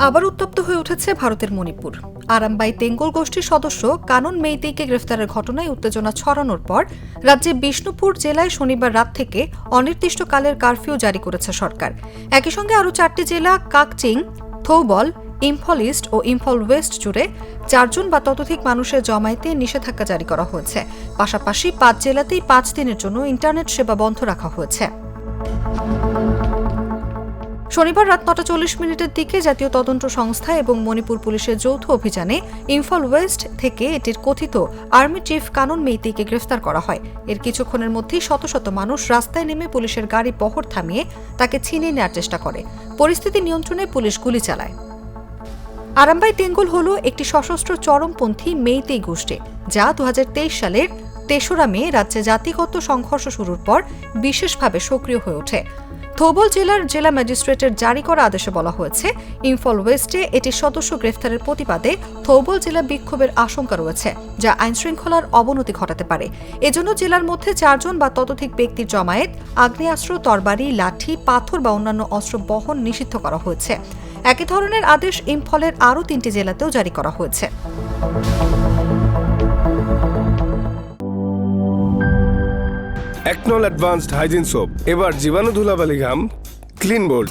আবার উত্তপ্ত হয়ে উঠেছে ভারতের মণিপুর। আরামবাই তেঙ্গল গোষ্ঠীর সদস্য কানন মেইতেইকে গ্রেফতারের ঘটনায় উত্তেজনা ছড়ানোর পর রাজ্যের বিষ্ণুপুর জেলায় শনিবার রাত থেকে অনির্দিষ্টকালের কারফিউ জারি করেছে সরকার। একই সঙ্গে আরও 4টি জেলা কাকচিং, থৌবল, ইম্ফল ইস্ট ও ইম্ফল ওয়েস্ট জুড়ে 4 জন বা ততোধিক মানুষের জমায়েতে নিষেধাজ্ঞা জারি করা হয়েছে। পাশাপাশি 5 জেলাতেই 5 দিনের জন্য ইন্টারনেট সেবা বন্ধ রাখা হয়েছে। শনিবার রাত 9:40 দিকে জাতীয় তদন্ত সংস্থা এবং মণিপুর পুলিশের যৌথ অভিযানে ইম্ফল ওয়েস্ট থেকে এটির কথিত আর্মি চিফ কানন মেইতেইকে গ্রেফতার করা হয়। এর কিছুক্ষণের মধ্যেই শত শত মানুষ রাস্তায় নেমে পুলিশের গাড়ি বহর থামিয়ে তাকে ছিনিয়ে নেওয়ার চেষ্টা করে। পরিস্থিতি নিয়ন্ত্রণে পুলিশ গুলি চালায়। আরামবাই তেঙ্গল হল একটি সশস্ত্র চরমপন্থী মেইতেই গোষ্ঠী, যা 2023 সালের 3রা মে রাজ্যে জাতিগত সংঘর্ষ শুরুর পর বিশেষভাবে সক্রিয় হয়ে ওঠে। থৌবল জেলার জেলা ম্যাজিস্ট্রেটের জারি করা আদেশে বলা হয়েছে, ইম্ফল ওয়েস্টে এটির সদস্য গ্রেফতারের প্রতিবাদে থৌবল জেলা বিক্ষোভের আশঙ্কা রয়েছে, যা আইনশৃঙ্খলার অবনতি ঘটাতে পারে। এজন্য জেলার মধ্যে 4 জন বা ততোধিক ব্যক্তির জমায়েত, আগ্নেয়াস্ত্র, তরবারি, লাঠি, পাথর বা অন্যান্য অস্ত্র বহন নিষিদ্ধ করা হয়েছে। একই ধরনের আদেশ ইম্ফলের আরও 3টি জেলাতেও জারি করা হয়েছে। একনল অ্যাডভান্সড হাইজিন সোপ, এবার জীবাণু ধুলাবালি ঘাম ক্লিন বোল্ড।